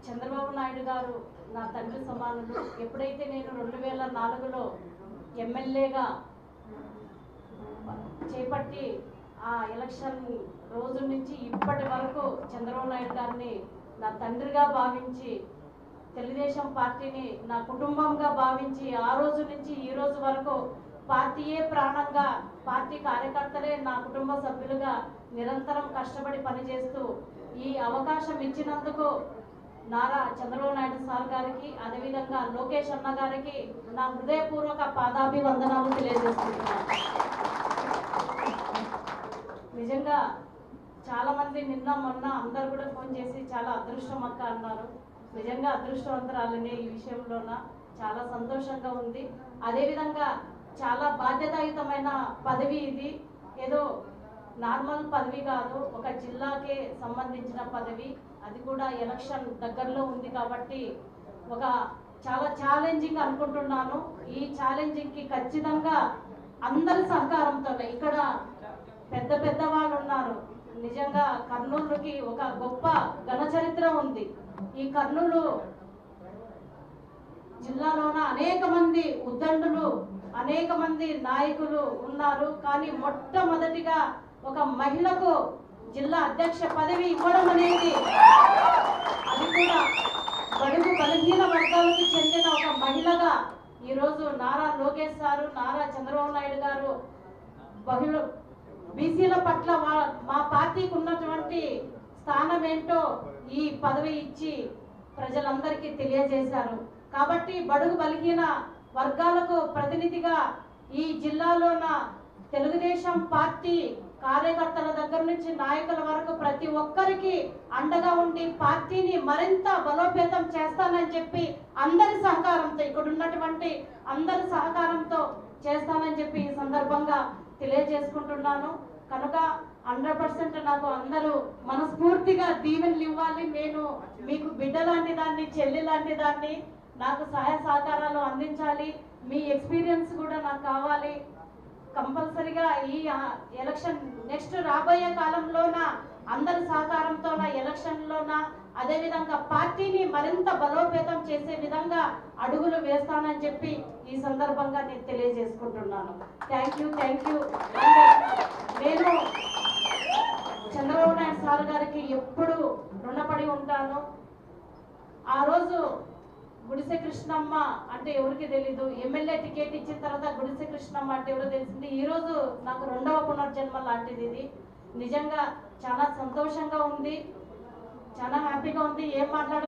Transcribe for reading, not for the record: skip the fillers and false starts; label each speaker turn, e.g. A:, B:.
A: చంద్రబాబు నాయుడు గారు నా తండ్రి సమానులు. ఎప్పుడైతే నేను 2004లో ఎమ్మెల్యేగా చేపట్టి ఆ ఎలక్షన్ రోజు నుంచి ఇప్పటి వరకు చంద్రబాబు నాయుడు గారిని నా తండ్రిగా భావించి, తెలుగుదేశం పార్టీని నా కుటుంబంగా భావించి, ఆ రోజు నుంచి ఈ రోజు వరకు పార్టీయే ప్రాణంగా, పార్టీ కార్యకర్తలే నా కుటుంబ సభ్యులుగా నిరంతరం కష్టపడి పనిచేస్తూ ఈ అవకాశం ఇచ్చినందుకు నారా చంద్రబాబు నాయుడు సార్ గారికి, అదేవిధంగా లోకేష్ అన్న గారికి నా హృదయపూర్వక పాదాభివందనాలు తెలియజేస్తున్నాను. నిజంగా చాలామంది నిన్న మొన్న అందరు కూడా ఫోన్ చేసి చాలా అదృష్టం అక్క అన్నారు. నిజంగా అదృష్టవంతరాలని ఈ విషయంలోన చాలా సంతోషంగా ఉంది. అదేవిధంగా చాలా బాధ్యతాయుతమైన పదవి ఇది. ఏదో నార్మల్ పదవి కాదు, ఒక జిల్లాకే సంబంధించిన పదవి. అది కూడా ఎలక్షన్ దగ్గరలో ఉంది కాబట్టి ఒక చాలా ఛాలెంజింగ్ అనుకుంటున్నాను. ఈ ఛాలెంజింగ్కి ఖచ్చితంగా అందరి సహకారంతో, ఇక్కడ పెద్ద పెద్ద వాళ్ళు ఉన్నారు. నిజంగా కర్నూలుకి ఒక గొప్ప ఘన చరిత్ర ఉంది. ఈ కర్నూలు జిల్లాలోన అనేక మంది ఉద్దండులు, అనేక మంది నాయకులు ఉన్నారు. కానీ మొట్టమొదటిగా ఒక మహిళకు జిల్లా అధ్యక్ష పదవి ఇవ్వడం అనేది, అది కూడా బడుగు బలహీన వర్గాలకు చెందిన ఒక మహిళగా ఈరోజు నారా లోకేష్ గారు, నారా చంద్రబాబు నాయుడు గారు బీసీల పట్ల మా పార్టీకి ఉన్నటువంటి స్థానం ఏంటో ఈ పదవి ఇచ్చి ప్రజలందరికీ తెలియజేశారు. కాబట్టి బడుగు బలహీన వర్గాలకు ప్రతినిధిగా ఈ జిల్లాలోన తెలుగుదేశం పార్టీ కార్యకర్తల దగ్గర నుంచి నాయకుల వరకు ప్రతి ఒక్కరికి అండగా ఉండి పార్టీని మరింత బలోపేతం చేస్తానని చెప్పి అందరి సహకారంతో, ఇక్కడ ఉన్నటువంటి అందరి సహకారంతో చేస్తానని చెప్పి ఈ సందర్భంగా తెలియజేసుకుంటున్నాను. కనుక 100% నాకు అందరూ మనస్ఫూర్తిగా దీవెనలు ఇవ్వాలి. నేను మీకు బిడ్డ లాంటి దాన్ని, చెల్లి లాంటి దాన్ని. నాకు సహాయ సహకారాలు అందించాలి. మీ ఎక్స్పీరియన్స్ కూడా నాకు కావాలి. కంపల్సరిగా ఈ ఎలక్షన్ నెక్స్ట్ రాబోయే కాలంలోన అందరి సహకారంతో ఎలక్షన్లోన, అదేవిధంగా పార్టీని మరింత బలోపేతం చేసే విధంగా అడుగులు వేస్తానని చెప్పి ఈ సందర్భంగా నేను తెలియజేసుకుంటున్నాను. Thank you. నేను చంద్రబాబు నాయుడు సార్ గారికి ఎప్పుడు రుణపడి ఉంటాను. ఆ రోజు గుడిసె కృష్ణమ్మ అంటే ఎవరికి తెలీదు. ఎమ్మెల్యే టికెట్ ఇచ్చిన తర్వాత గుడిసె కృష్ణమ్మ అంటే ఎవరో తెలిసింది. ఈరోజు నాకు 2వ పునర్జన్మ లాంటిది ఇది. నిజంగా చాలా సంతోషంగా ఉంది, చాలా హ్యాపీగా ఉంది. ఏం మాట్లాడ